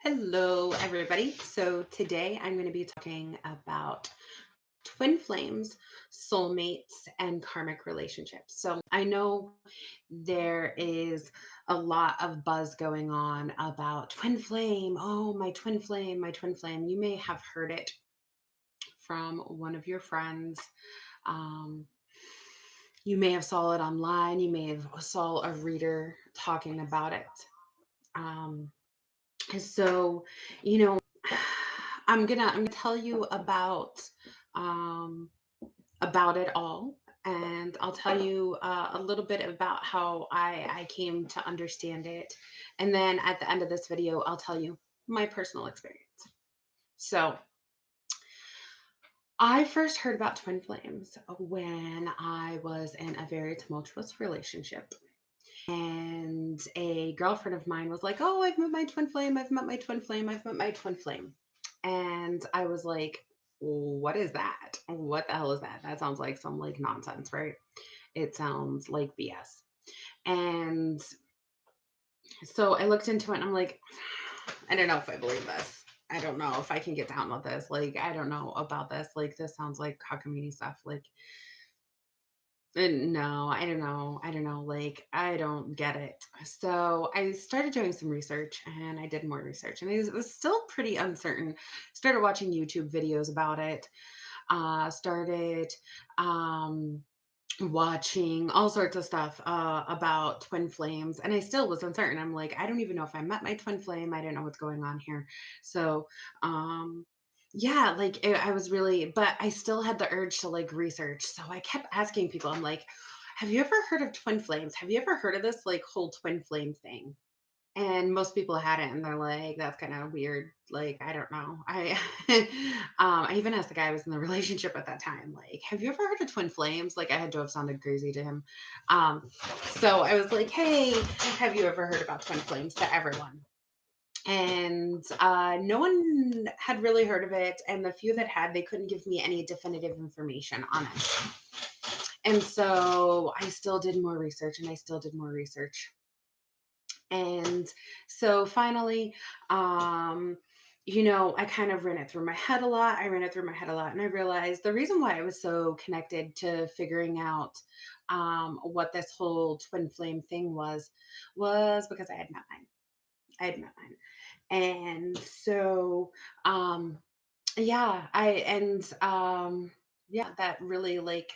Hello, everybody. So today I'm going to be talking about twin flames, soulmates, and karmic relationships. So I know there is a lot of buzz going on about twin flame. Oh, my twin flame, my twin flame. You may have heard it from one of your friends. Um, you may have saw it online. You may have saw a reader talking about it. Um, so, you know, I'm gonna tell you um about it all, and I'll tell you a little bit about how I came to understand it, and then at the end of this video I'll tell you my personal experience. So I first heard about twin flames when I was in a very tumultuous relationship. And a girlfriend of mine was like, "Oh, I've met my twin flame. I've met my twin flame. I've met my twin flame." And I was like, "What is that? What the hell is that? That sounds like some like nonsense, right? It sounds like BS." And so I looked into it and I'm like, I don't know if I believe this. I don't know if I can get down with this. Like, I don't know about this. Like, this sounds like cockamamie stuff. Like, no, I don't know. I don't know. Like, I don't get it. So I started doing some research and I did more research and it was still pretty uncertain. Started watching YouTube videos about it. Started um, watching all sorts of stuff about twin flames. And I still was uncertain. I'm like, I don't even know if I met my twin flame. I don't know what's going on here. So, um, yeah, like I was really, but I still had the urge to like research. So I kept asking people, I'm like, have you ever heard of twin flames? Have you ever heard of this like whole twin flame thing? And most people hadn't, and they're like, "That's kinda weird." Like, I don't know. I even asked the guy I was in the relationship at that time, like, "Have you ever heard of twin flames?" Like, I had to have sounded crazy to him. So I was like, "Hey, have you ever heard about twin flames?" to everyone. And, no one had really heard of it, and the few that had, they couldn't give me any definitive information on it. And so I still did more research, and I still did more research. And so finally, um, I kind of ran it through my head a lot. I ran it through my head a lot, and I realized the reason why I was so connected to figuring out what this whole twin flame thing was because I had met mine. I had met mine, and so um, yeah, yeah, that really like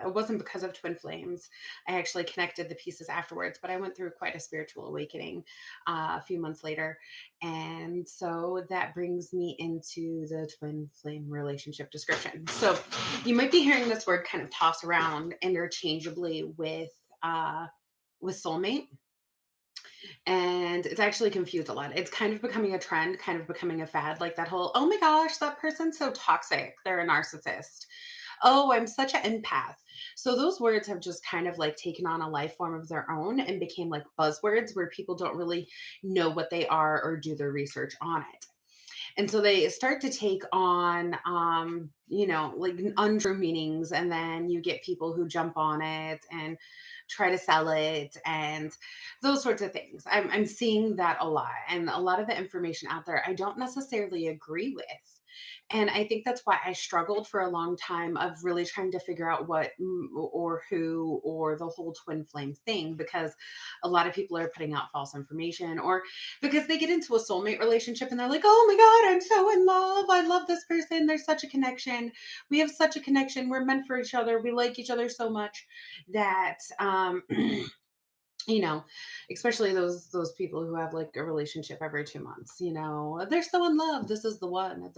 it wasn't because of twin flames. I actually connected the pieces afterwards, but I went through quite a spiritual awakening a few months later. And so that brings me into the twin flame relationship description. So you might be hearing this word kind of tossed around interchangeably with soulmate, and it's actually confused a lot. It's kind of becoming a trend, kind of becoming a fad, like that whole, oh my gosh, that person's so toxic. They're a narcissist. Oh, I'm such an empath. So those words have just kind of like taken on a life form of their own and became like buzzwords where people don't really know what they are or do their research on it. And so they start to take on like untrue meanings, and then you get people who jump on it and try to sell it and those sorts of things. I'm seeing that a lot, and a lot of the information out there I don't necessarily agree with. And I think that's why I struggled for a long time of really trying to figure out what or who or the whole twin flame thing, because a lot of people are putting out false information, or because they get into a soulmate relationship and they're like, "Oh my god, I'm so in love. I love this person. There's such a connection. We have such a connection. We're meant for each other. We like each other so much that you know, especially those people who have like a relationship every 2 months, they're so in love. This is the one.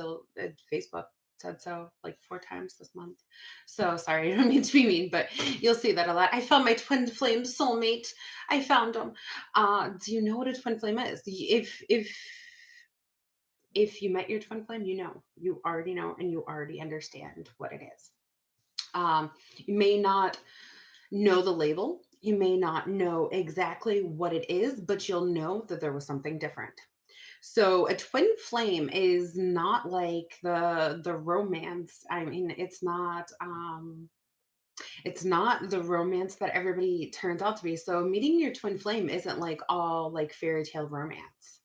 Facebook said so like 4 times this month. So sorry, I don't mean to be mean, but you'll see that a lot. I found my twin flame soulmate. I found him. Do you know what a twin flame is? If you met your twin flame, you already know, and you already understand what it is. You may not know the label. You may not know exactly what it is, but you'll know that there was something different. So a twin flame is not like the romance. I mean, it's not the romance that everybody turns out to be. So meeting your twin flame isn't like all like fairy tale romance.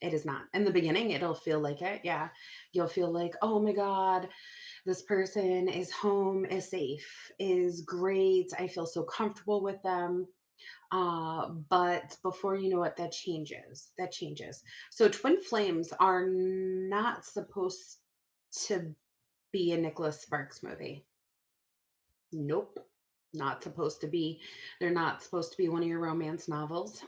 It is not. In the beginning, it'll feel like it. Yeah. You'll feel like, oh my God, this person is home, is safe, is great. I feel so comfortable with them. But before you know it, that changes. That changes. So twin flames are not supposed to be a Nicholas Sparks movie. Nope. Not supposed to be. They're not supposed to be one of your romance novels.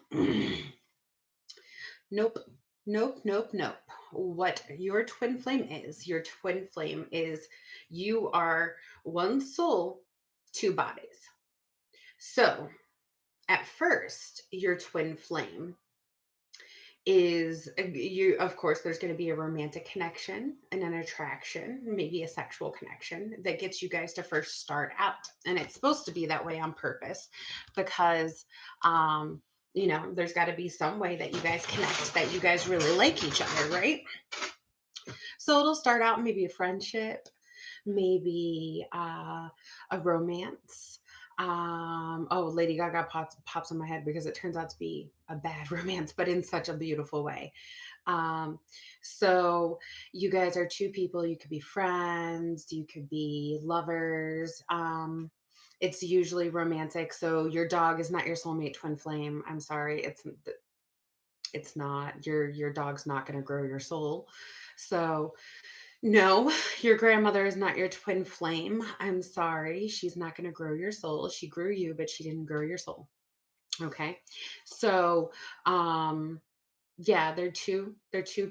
Nope. Nope, nope, nope. What your twin flame is you are one soul, two bodies. So at first, your twin flame is you, of course, there's going to be a romantic connection and an attraction, maybe a sexual connection that gets you guys to first start out, and it's supposed to be that way on purpose because um there's got to be some way that you guys connect, that you guys really like each other, right? So it'll start out maybe a friendship, maybe a romance. Oh, Lady Gaga pops in my head because it turns out to be a bad romance, but in such a beautiful way. Um, so you guys are two people, you could be friends, you could be lovers. It's usually romantic. So your dog is not your soulmate twin flame. I'm sorry, it's not. Your dog's not going to grow your soul. So no, your grandmother is not your twin flame. I'm sorry. She's not going to grow your soul. She grew you, but she didn't grow your soul. Okay. So, um, yeah, they're two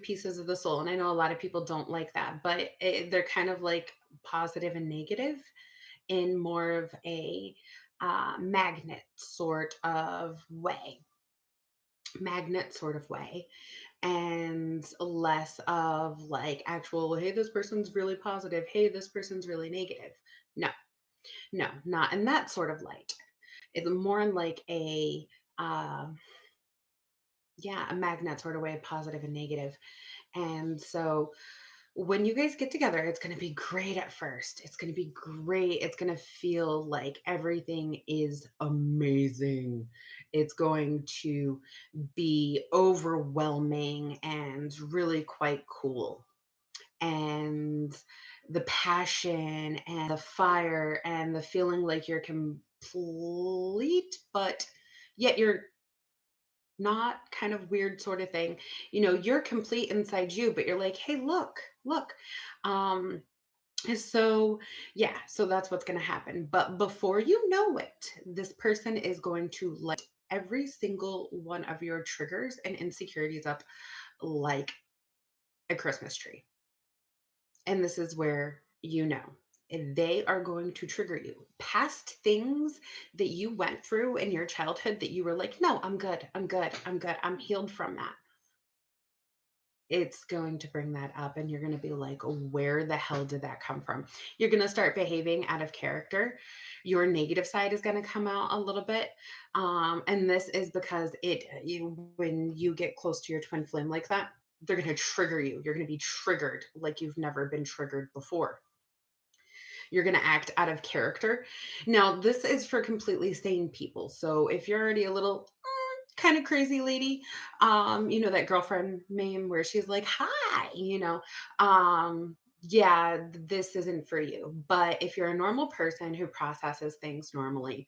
pieces of the soul. And I know a lot of people don't like that, but they're kind of like positive and negative in more of a magnet sort of way. Magnet sort of way, and less of like actual, hey, this person's really positive, hey, this person's really negative. No, no, not in that sort of light. It's more in like a yeah, a magnet sort of way, positive and negative. And so when you guys get together, it's going to be great at first. It's going to be great. It's going to feel like everything is amazing. It's going to be overwhelming and really quite cool. And the passion and the fire and the feeling like you're complete, but yet you're not, kind of weird sort of thing. You're complete inside you, but you're like, hey, look, look. Um, so, yeah, so that's what's going to happen. But before you know it, this person is going to light every single one of your triggers and insecurities up like a Christmas tree. And this is where they are going to trigger you. Past things that you went through in your childhood that you were like, no, I'm good, I'm good, I'm good, I'm healed from that. It's going to bring that up, and you're going to be like, where the hell did that come from? You're going to start behaving out of character. Your negative side is going to come out a little bit. And this is because when you get close to your twin flame like that, they're going to trigger you. You're going to be triggered like you've never been triggered before. You're going to act out of character. Now, this is for completely sane people. So if you're already a little kind of crazy lady, that girlfriend meme where she's like, hi, yeah, this isn't for you. But if you're a normal person who processes things normally,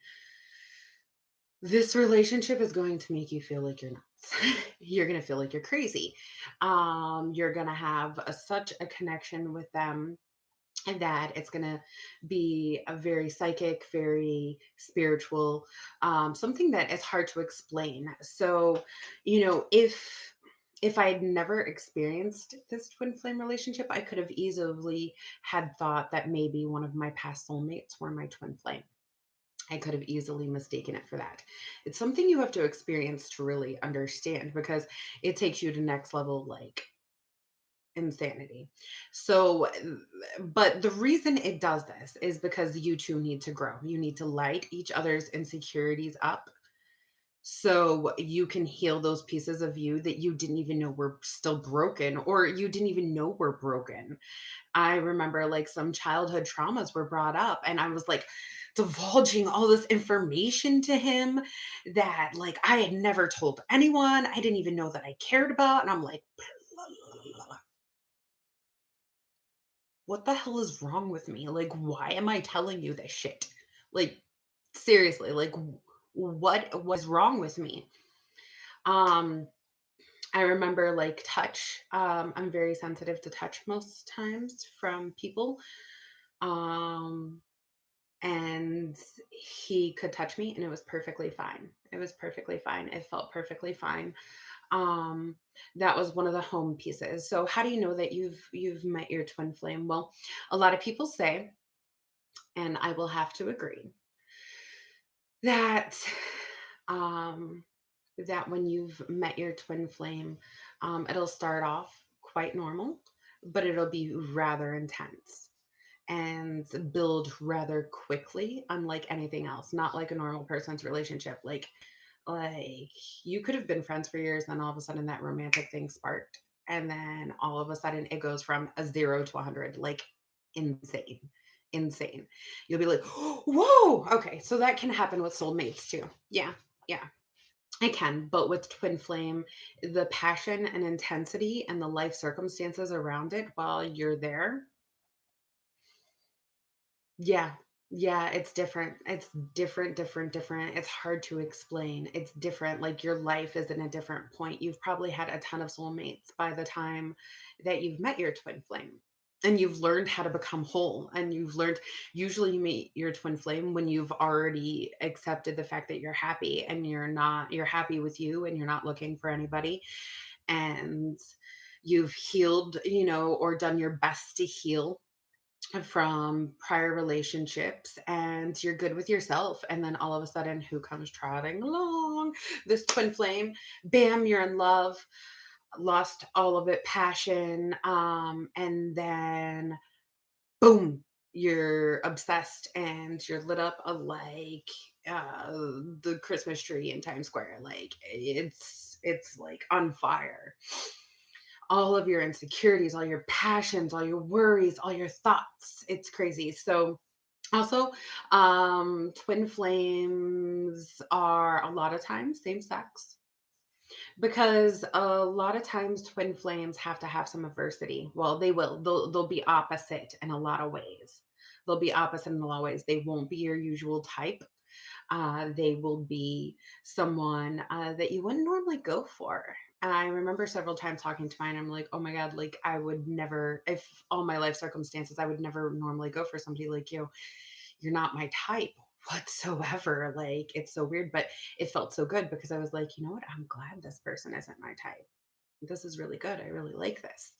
this relationship is going to make you feel like you're nuts. You're going to feel like you're crazy. You're going to have such a connection with them, and that it's going to be a very psychic, very spiritual, something that is hard to explain. So, if I'd never experienced this twin flame relationship, I could have easily had thought that maybe one of my past soulmates were my twin flame. I could have easily mistaken it for that. It's something you have to experience to really understand, because it takes you to next level, like insanity. So, but the reason it does this is because you two need to grow. You need to light each other's insecurities up So you can heal those pieces of you that you didn't even know were still broken, or you didn't even know were broken. I remember like some childhood traumas were brought up, and I was like divulging all this information to him that like I had never told anyone. I didn't even know that I cared about. And I'm like, what the hell is wrong with me? Like, why am I telling you this shit? Like, seriously, like, what was wrong with me? Um, I remember like touch. I'm very sensitive to touch most times from people. Um, and he could touch me and it was perfectly fine. It was perfectly fine. It felt perfectly fine. Um, that was one of the home pieces. So how do you know that you've met your twin flame? Well, a lot of people say, and I will have to agree, that um that when you've met your twin flame, it'll start off quite normal, but it'll be rather intense and build rather quickly, unlike anything else, not like a normal person's relationship. Like you could have been friends for years, then all of a sudden that romantic thing sparked. And then all of a sudden it goes from a 0 to 100, like insane, insane. You'll be like, whoa, okay. So that can happen with soulmates too. Yeah, yeah, it can. But with twin flame, the passion and intensity and the life circumstances around it while you're there, yeah. Yeah, it's different. It's different, different, different. It's hard to explain. It's different. Like your life is in a different point. You've probably had a ton of soulmates by the time that you've met your twin flame. And you've learned how to become whole. And you've learned, usually you meet your twin flame when you've already accepted the fact that you're happy and you're happy with you and you're not looking for anybody. And you've healed, or done your best to heal from prior relationships and you're good with yourself, and then all of a sudden who comes trotting along? This twin flame. Bam, you're in love, lost all of it, passion, and then boom, you're obsessed and you're lit up like uh the Christmas tree in Times Square. Like it's like on fire. All of your insecurities, all your passions, all your worries, all your thoughts. It's crazy. So also, twin flames are a lot of times same sex, because a lot of times twin flames have to have some adversity. Well, they will. They'll be opposite in a lot of ways. They'll be opposite in a lot of ways. They won't be your usual type. They will be someone that you wouldn't normally go for. And I remember several times talking to mine, I'm like, oh my God, like I would never, if all my life circumstances, I would never normally go for somebody like you. You're not my type whatsoever. Like it's so weird, but it felt so good because I was like, you know what? I'm glad this person isn't my type. This is really good. I really like this.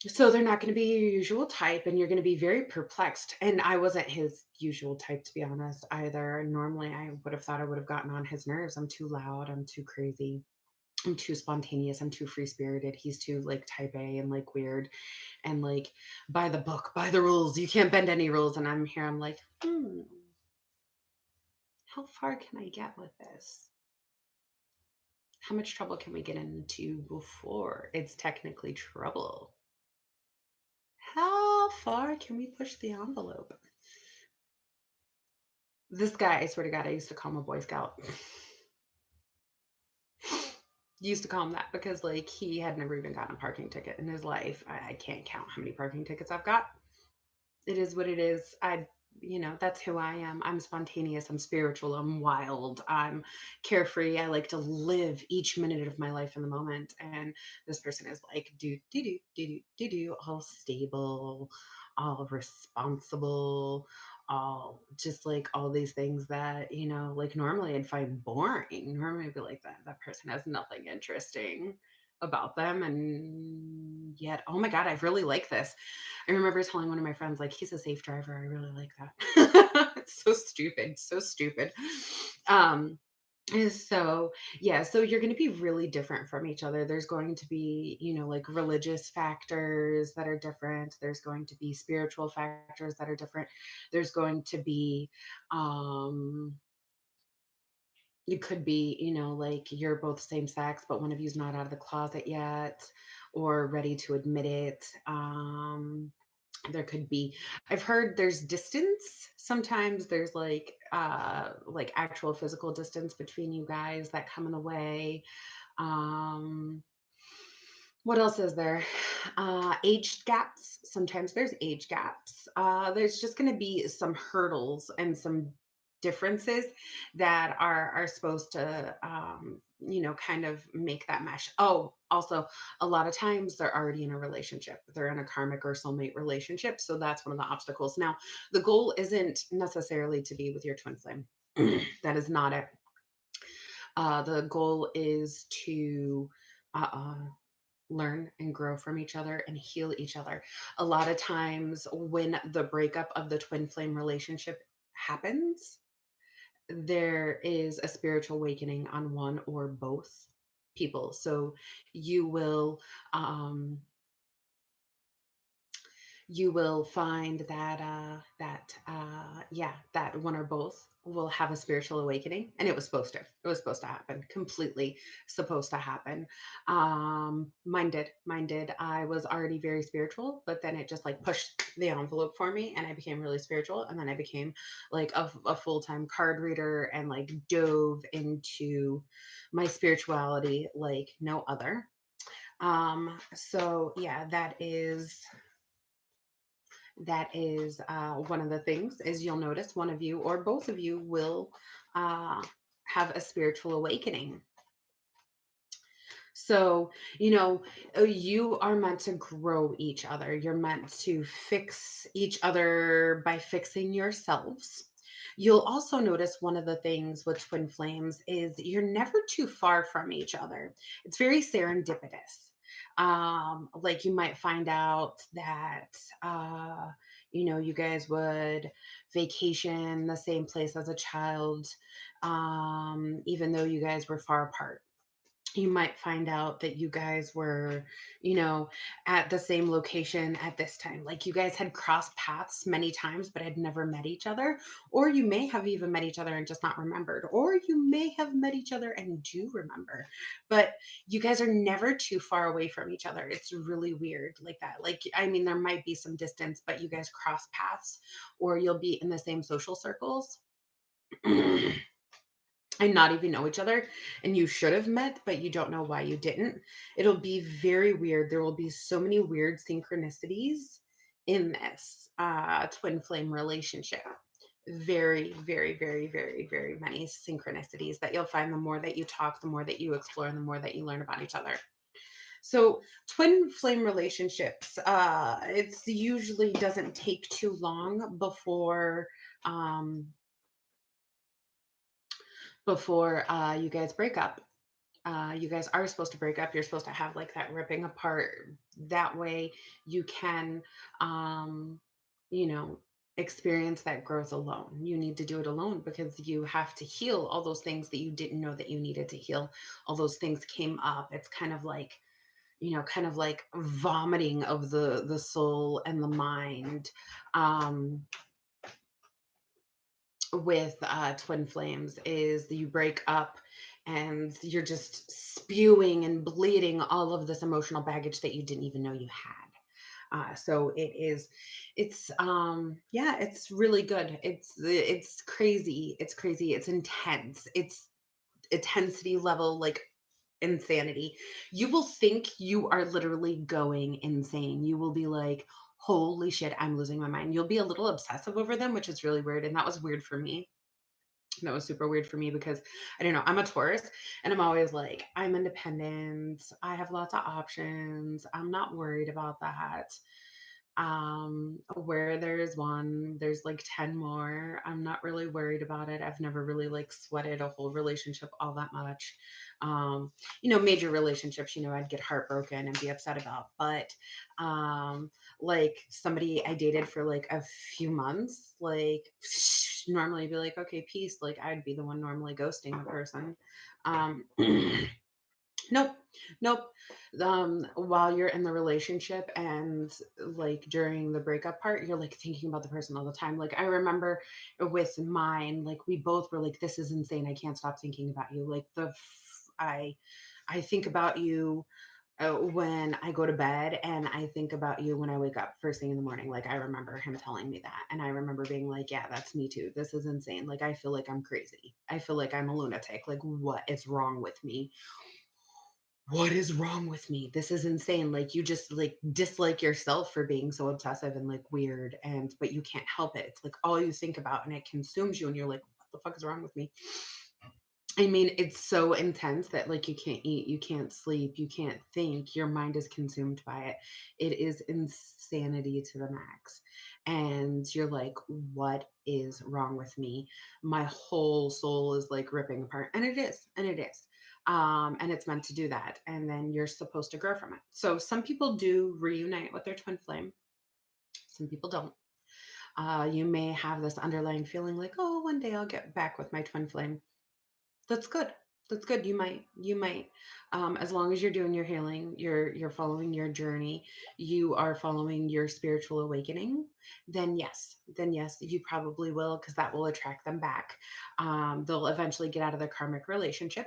So they're not going to be your usual type, and you're going to be very perplexed. And I wasn't his usual type, to be honest, either. Normally, I would have thought I would have gotten on his nerves. I'm too loud. I'm too crazy. I'm too spontaneous. I'm too free spirited. He's too like type A and like weird and like by the book, by the rules. You can't bend any rules. And I'm here. I'm like, how far can I get with this? How much trouble can we get into before it's technically trouble? How far can we push the envelope? This guy, I swear to God, I used to call him a Boy Scout. Used to call him that because, like, he had never even gotten a parking ticket in his life. I can't count how many parking tickets I've got. It is what it is. That's who I am. I'm spontaneous. I'm spiritual. I'm wild. I'm carefree. I like to live each minute of my life in the moment. And this person is like, do, all stable, all responsible, all just like all these things that, like normally I'd find boring. Normally I'd be like, that person has nothing interesting about them. And yet, oh my God, I really like this. I remember telling one of my friends, like, he's a safe driver. I really like that. It's so stupid, so stupid. Um, so yeah, so you're going to be really different from each other. There's going to be, like religious factors that are different. There's going to be spiritual factors that are different. There's going to be, um, It could be, like you're both same sex, but one of you's not out of the closet yet or ready to admit it. There could be, I've heard there's distance. Sometimes there's like actual physical distance between you guys that come in the way. Um, what else is there? Age gaps. Sometimes there's age gaps. There's just going to be some hurdles and some differences that are supposed to, kind of make that mesh. Oh, also, a lot of times they're already in a relationship. They're in a karmic or soulmate relationship. So that's one of the obstacles. Now, the goal isn't necessarily to be with your twin flame. That is not it. The goal is to uh, learn and grow from each other and heal each other. A lot of times, when the breakup of the twin flame relationship happens, there is a spiritual awakening on one or both people. So you will um, you will find that that one or both will have a spiritual awakening, and it was supposed to happen, completely supposed to happen. Mine did. I was already very spiritual, but then it just like pushed the envelope for me, and I became really spiritual, and then I became like a full-time card reader and like dove into my spirituality like no other. So yeah, that is one of the things is you'll notice one of you or both of you will uh, have a spiritual awakening. So, you are meant to grow each other. You're meant to fix each other by fixing yourselves. You'll also notice one of the things with twin flames is you're never too far from each other. It's very serendipitous. Like you might find out that, you guys would vacation the same place as a child, even though you guys were far apart. You might find out that you guys were, at the same location at this time. Like you guys had crossed paths many times, but had never met each other. Or you may have even met each other and just not remembered. Or you may have met each other and do remember. But you guys are never too far away from each other. It's really weird like that. Like, I mean, there might be some distance, but you guys cross paths, or you'll be in the same social circles. And not even know each other, and you should have met but you don't know why you didn't. It'll be very weird. There will be so many weird synchronicities in this twin flame relationship. Very, very, very, very, very many synchronicities that you'll find the more that you talk, the more that you explore, and the more that you learn about each other. So twin flame relationships, it's usually doesn't take too long um before you guys break up. You guys are supposed to break up. You're supposed to have like that ripping apart. That way you can, um, you know, experience that growth alone. You need to do it alone because you have to heal all those things that you didn't know that you needed to heal. All those things came up. It's kind of like vomiting of the soul and the mind. Um, with twin flames is you break up and you're just spewing and bleeding all of this emotional baggage that you didn't even know you had. So yeah, it's really good. It's crazy. It's crazy. It's intense. It's intensity level like insanity. You will think you are literally going insane. You will be like, holy shit, I'm losing my mind. You'll be a little obsessive over them, which is really weird. And that was weird for me. That was super weird for me because I don't know, I'm a Taurus and I'm always like, I'm independent. I have lots of options. I'm not worried about that. Where there's one, there's like 10 more. I'm not really worried about it. I've never really like sweated a whole relationship all that much. Major relationships, I'd get heartbroken and be upset about, but um like somebody I dated for like a few months, like normally be like, okay, peace. Like I'd be the one normally ghosting the person. Nope. Nope. While you're in the relationship and like during the breakup part, you're like thinking about the person all the time. Like I remember with mine, like we both were like, "This is insane. I can't stop thinking about you." Like I think about you when I go to bed, and I think about you when I wake up first thing in the morning. Like I remember him telling me that, and I remember being like, "Yeah, that's me too. This is insane. Like I feel like I'm crazy. I feel like I'm a lunatic. Like what is wrong with me? What is wrong with me? This is insane. Like you just like dislike yourself for being so obsessive and like weird, and but you can't help it. It's like all you think about and it consumes you, and you're like, what the fuck is wrong with me?" I mean, it's so intense that like you can't eat, you can't sleep, you can't think. Your mind is consumed by it. It is insanity to the max. And you're like, what is wrong with me? My whole soul is like ripping apart. And it is, and it is. And it's meant to do that. And then you're supposed to grow from it. So some people do reunite with their twin flame, some people don't. You may have this underlying feeling like, oh, one day I'll get back with my twin flame. That's good. That's good. You might, as long as you're doing your healing, you're following your journey, you are following your spiritual awakening. Then yes, you probably will, because that will attract them back. They'll eventually get out of their karmic relationship,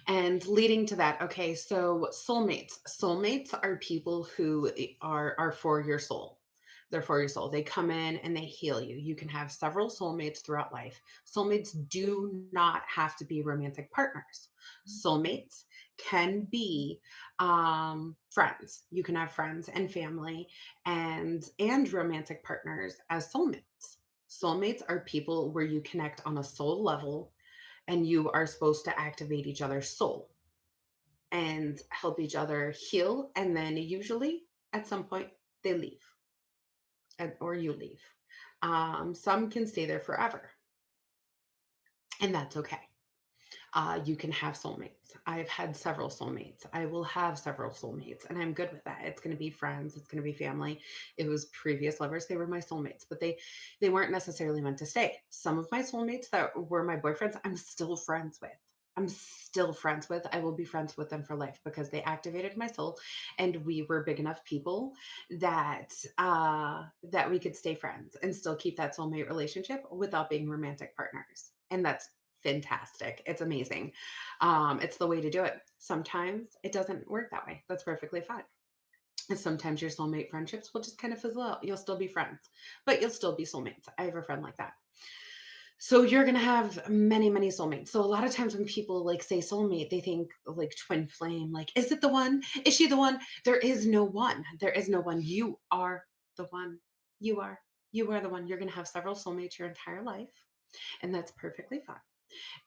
and leading to that. Okay, so soulmates are people who are for your soul. They're for your soul. They come in and they heal you. You can have several soulmates throughout life. Soulmates do not have to be romantic partners. Soulmates can be friends. You can have friends and family and romantic partners as soulmates. Soulmates are people where you connect on a soul level, and you are supposed to activate each other's soul and help each other heal. And then usually at some point they leave, or you leave. Some can stay there forever, and that's okay. You can have soulmates. I've had several soulmates. I will have several soulmates, and I'm good with that. It's going to be friends. It's going to be family. It was previous lovers. They were my soulmates, but they weren't necessarily meant to stay. Some of my soulmates that were my boyfriends, I'm still friends with. I'm still friends with. I will be friends with them for life because they activated my soul, and we were big enough people that we could stay friends and still keep that soulmate relationship without being romantic partners. And that's fantastic. It's amazing. It's the way to do it. Sometimes it doesn't work that way. That's perfectly fine. And sometimes your soulmate friendships will just kind of fizzle out. You'll still be friends, but you'll still be soulmates. I have a friend like that. So you're gonna have many, many soulmates. So a lot of times when people like say soulmate, they think like twin flame. Like, is it the one? Is she the one? There is no one. There is no one. You are the one. You are. You are the one. You're gonna have several soulmates your entire life, and that's perfectly fine.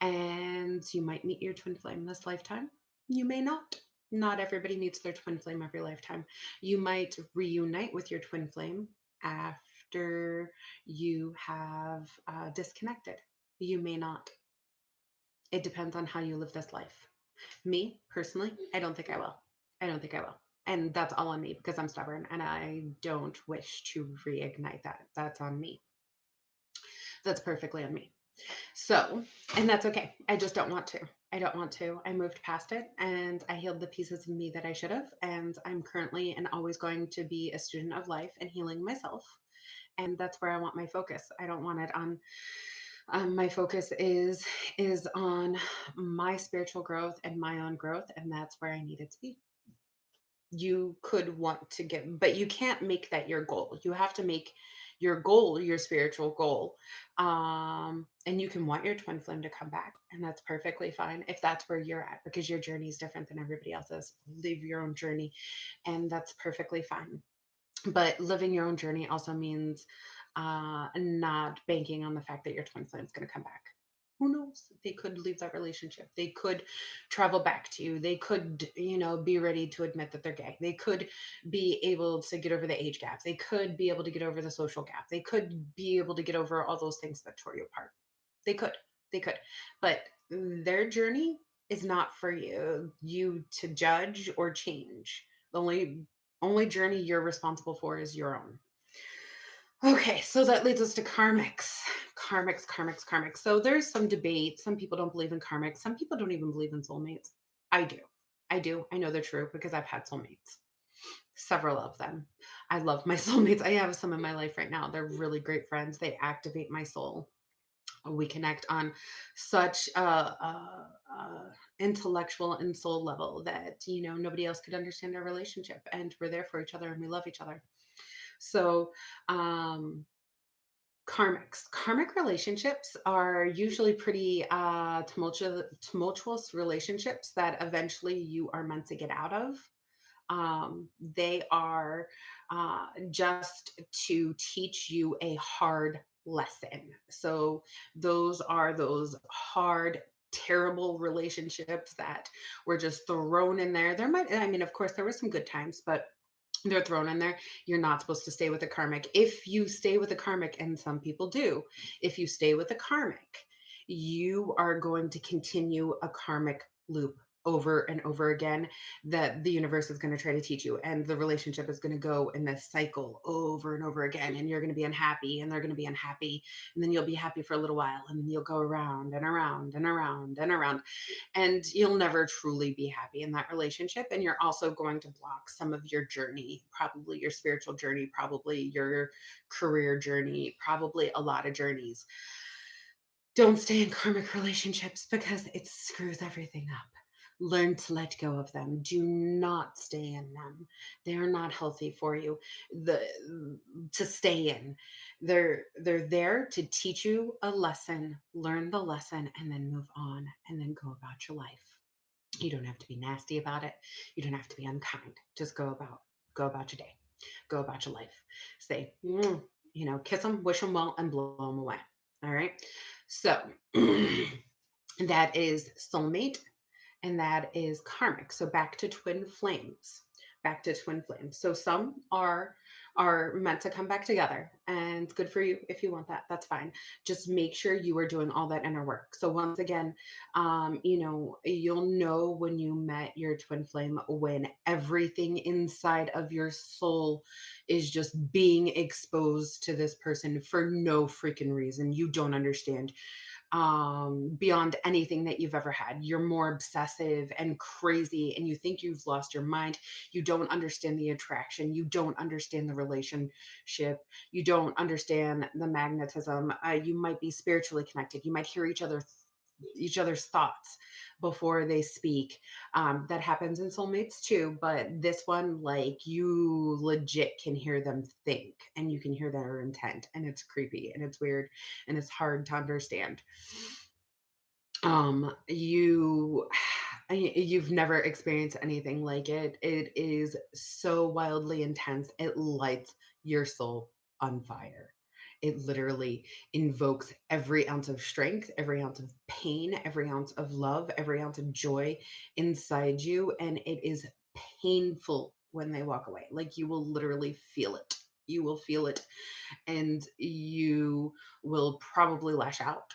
And you might meet your twin flame this lifetime. You may not. Not everybody meets their twin flame every lifetime. You might reunite with your twin flame after you have disconnected. You may not. It depends on how you live this life. Me, personally, I don't think I will. I don't think I will. And that's all on me because I'm stubborn and I don't wish to reignite that. That's on me. That's perfectly on me. So, and that's okay. I just don't want to. I don't want to. I moved past it and I healed the pieces of me that I should have. And I'm currently and always going to be a student of life and healing myself. And that's where I want my focus. I don't want it on. My focus is on my spiritual growth and my own growth, and that's where I need it to be. You could want to get, but you can't make that your goal. You have to make your goal your spiritual goal. And you can want your twin flame to come back, and that's perfectly fine if that's where you're at, because your journey is different than everybody else's. Live your own journey, and that's perfectly fine. But living your own journey also means not banking on the fact that your twin flame is going to come back. Who knows? They could leave that relationship. They could travel back to you. They could, be ready to admit that they're gay. They could be able to get over the age gap. They could be able to get over the social gap. They could be able to get over all those things that tore you apart. They could. They could. But their journey is not for you to judge or change. The only journey you're responsible for is your own. Okay, so that leads us to karmics. Karmics. So there's some debate. Some people don't believe in karmics. Some people don't even believe in soulmates. I do. I do. I know they're true because I've had soulmates, several of them. I love my soulmates. I have some in my life right now. They're really great friends. They activate my soul. We connect on such a intellectual and soul level that nobody else could understand our relationship, and we're there for each other and we love each other. So um karmic relationships are usually pretty tumultuous relationships that eventually you are meant to get out of. They are just to teach you a hard lesson. So those are those hard, terrible relationships that were just thrown in there. There might, I mean, of course, there were some good times, but they're thrown in there. You're not supposed to stay with a karmic. If you stay with a karmic, and some people do, if you stay with a karmic, you are going to continue a karmic loop over and over again that the universe is going to try to teach you. And the relationship is going to go in this cycle over and over again. And you're going to be unhappy and they're going to be unhappy. And then you'll be happy for a little while. And then you'll go around and around and around and around, and you'll never truly be happy in that relationship. And you're also going to block some of your journey, probably your spiritual journey, probably your career journey, probably a lot of journeys. Don't stay in karmic relationships because it screws everything up. Learn to let go of them. Do not stay in them. They are not healthy for you. The to stay in. They're there to teach you a lesson, learn the lesson, and then move on and then go about your life. You don't have to be nasty about it. You don't have to be unkind. Just go about your day. Go about your life. Say, kiss them, wish them well, and blow them away. All right. So that is soulmate and that is karmic. So back to twin flames. Back to twin flames. So some are meant to come back together, and good for you if you want that. That's fine. Just make sure you are doing all that inner work. So once again, you'll know when you met your twin flame when everything inside of your soul is just being exposed to this person for no freaking reason. You don't understand beyond anything that you've ever had. You're more obsessive and crazy, and you think you've lost your mind. You don't understand the attraction. You don't understand the relationship. You don't understand the magnetism. You might be spiritually connected. You might hear each other's thoughts before they speak. That happens in soulmates too, but this one, like, you legit can hear them think and you can hear their intent, and it's creepy and it's weird and it's hard to understand. You've never experienced anything like it. It is so wildly intense. It lights your soul on fire. It literally invokes every ounce of strength, every ounce of pain, every ounce of love, every ounce of joy inside you, and it is painful when they walk away. Like, you will literally feel it. You will feel it, and you will probably lash out.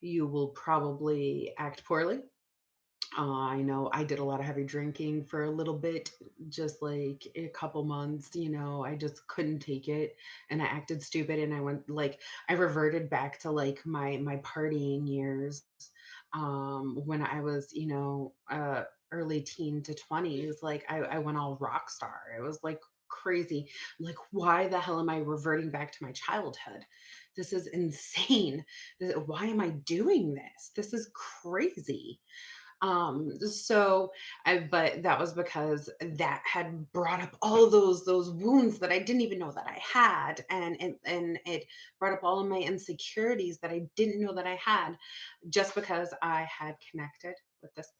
You will probably act poorly. I know I did a lot of heavy drinking for a little bit, just like a couple months. I just couldn't take it, and I acted stupid, and I went like I reverted back to like my partying years, when I was early teen to 20s. Like I went all rock star. It was like crazy. Like, why the hell am I reverting back to my childhood? This is insane. Why am I doing this? This is crazy. So but that was because that had brought up all those wounds that I didn't even know that I had, and it brought up all of my insecurities that I didn't know that I had, just because I had connected with this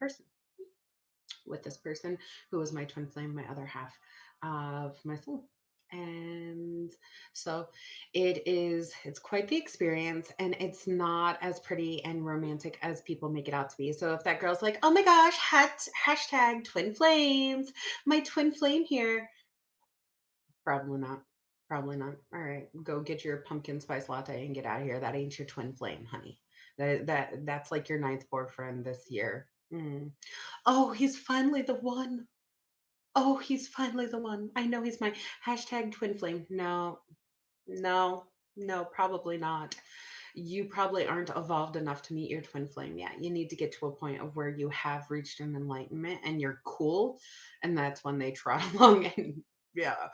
person who was my twin flame, my other half of my soul. And so it's quite the experience, and it's not as pretty and romantic as people make it out to be. So if that girl's like, oh my gosh, hashtag twin flames, my twin flame here, probably not. Probably not. All right, go get your pumpkin spice latte and get out of here. That ain't your twin flame, honey. That's like your ninth boyfriend this year. Oh, he's finally the one. Oh, he's finally the one. I know he's my hashtag twin flame. No, no, no, probably not. you probably aren't evolved enough to meet your twin flame yet. You need to get to a point of where you have reached an enlightenment and you're cool. And that's when they trot along and yeah.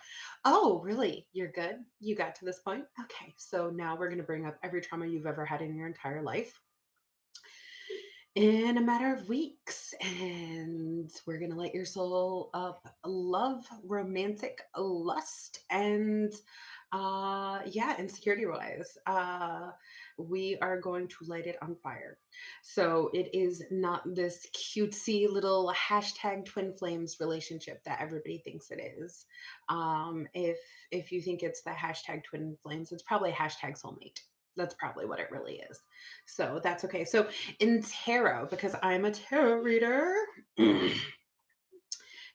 Oh, really? You're good? You got to this point? Okay. So now we're going to bring up every trauma you've ever had in your entire life in a matter of weeks. And we're going to light your soul up love, romantic lust, and yeah, insecurity wise, we are going to light it on fire. So it is not this cutesy little hashtag twin flames relationship that everybody thinks it is. If you think it's the hashtag twin flames, it's probably a hashtag soulmate. That's probably what it really is. So that's okay. So in tarot, because I'm a tarot reader,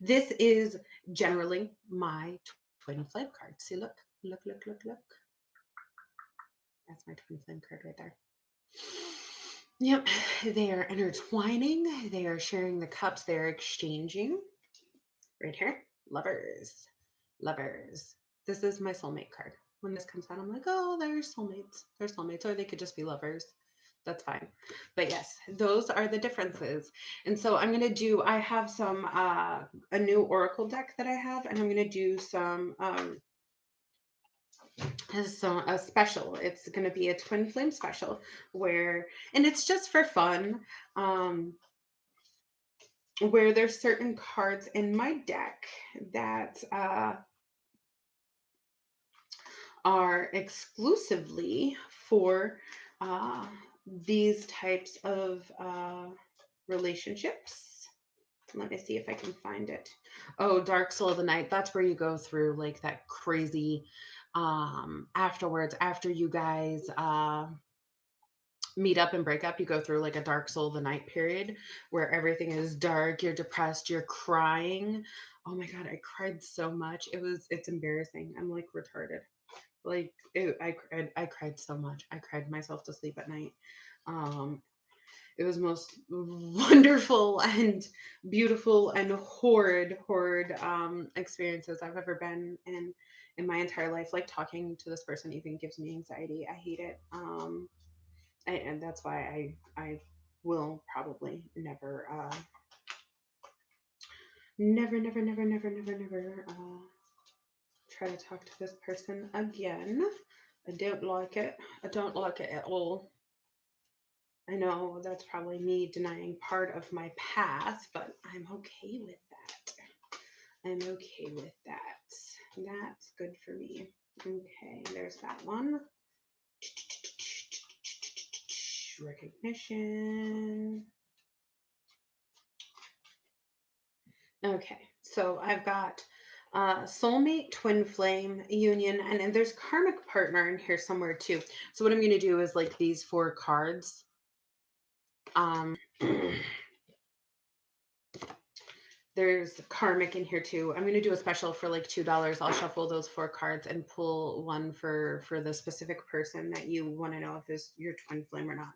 this is generally my twin flame card. See, look, look, look, look, look. That's my twin flame card right there. Yep, they are intertwining. They are sharing the cups. They're exchanging. Right here, lovers, lovers. This is my soulmate card. When this comes out, I'm like, oh, they're soulmates. They're soulmates, or they could just be lovers. That's fine. But yes, those are the differences. And so I'm gonna do. I have some a new oracle deck that I have, and I'm gonna do some so a special. It's going to be a twin flame special where, and it's just for fun, um, where there's certain cards in my deck that are exclusively for uh, these types of relationships. Let me see if I can find it. Oh, Dark Soul of the Night. That's where you go through like that crazy afterwards, after you guys meet up and break up, you go through like a dark soul of the night period where everything is dark, you're depressed, you're crying. Oh my god, I cried so much. It's embarrassing. I'm like retarded. Like I cried so much. I cried myself to sleep at night. Um it was most wonderful and beautiful and horrid experiences I've ever been in my entire life. Like talking to this person even gives me anxiety. I hate it. And that's why I will probably never try to talk to this person again. I don't like it. I don't like it at all. I know that's probably me denying part of my past, but I'm okay with that. I'm okay with that. That's good for me. Okay, there's that one. Recognition. Okay, so I've got soulmate, twin flame, union, and there's karmic partner in here somewhere too. So what I'm going to do is like these four cards. There's karmic in here too. I'm going to do a special for like $2. I'll shuffle those four cards and pull one for the specific person that you want to know if is your twin flame or not.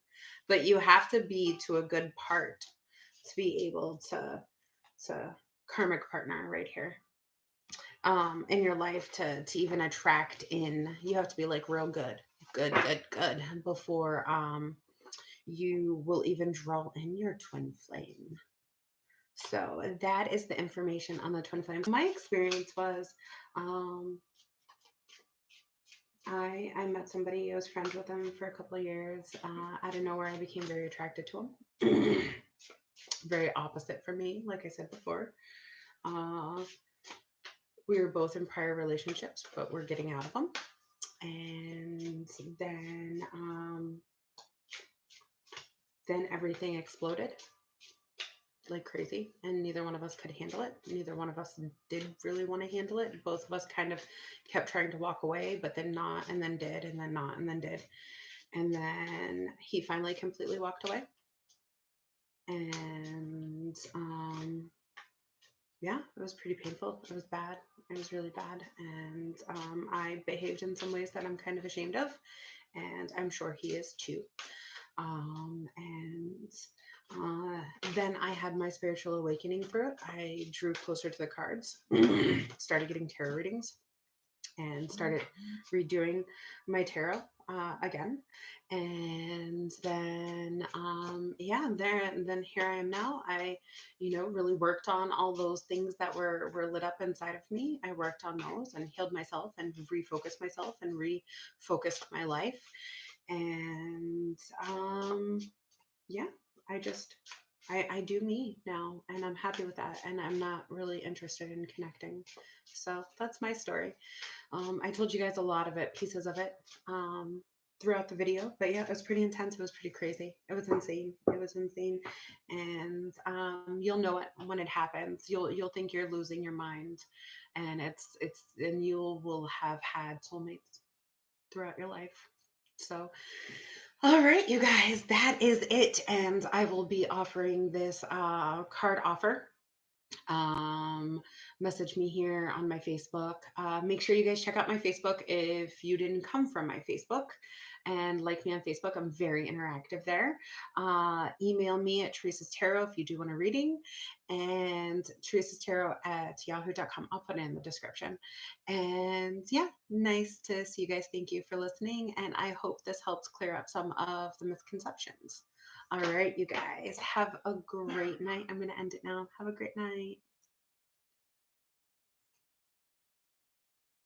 But you have to be to a good part to be able to karmic partner right here in your life to even attract in. You have to be like real good before you will even draw in your twin flame. So that is the information on the twin flame. My experience was um I met somebody. I was friends with him for a couple of years. Out of nowhere I became very attracted to him. Very opposite from me, like I said before. uh we were both in prior relationships, but we're getting out of them. And then everything exploded like crazy, and neither one of us could handle it. Neither one of us did really want to handle it. Both of us kind of kept trying to walk away, but then not, and then did, and then not, and then did. And then he finally completely walked away. And yeah, it was pretty painful. It was bad. It was really bad. And I behaved in some ways that I'm kind of ashamed of, and I'm sure he is too. And then I had my spiritual awakening through it. I drew closer to the cards, started getting tarot readings, and started redoing my tarot. again. And then, yeah, there, and then here I am now. I, really worked on all those things that were lit up inside of me. I worked on those and healed myself and refocused myself and refocused my life. And yeah, I just I do me now, and I'm happy with that, and I'm not really interested in connecting. So that's my story. I told you guys a lot of it, pieces of it, um, throughout the video, but yeah, it was pretty intense. It was pretty crazy. It was insane. It was insane, and you'll know it when it happens. You'll think you're losing your mind, and and you will have had soulmates throughout your life. So, all right, you guys, that is it. And I will be offering this card offer. Um, Message me here on my Facebook. Make sure you guys check out my Facebook if you didn't come from my Facebook, and like me on Facebook. I'm very interactive there. Email me at Teresa's Tarot if you do want a reading, and Teresa's Tarot at yahoo.com. I'll put it in the description. And yeah, nice to see you guys. Thank you for listening, and I hope this helps clear up some of the misconceptions. All right, you guys, have a great night. I'm going to end it now. Have a great night.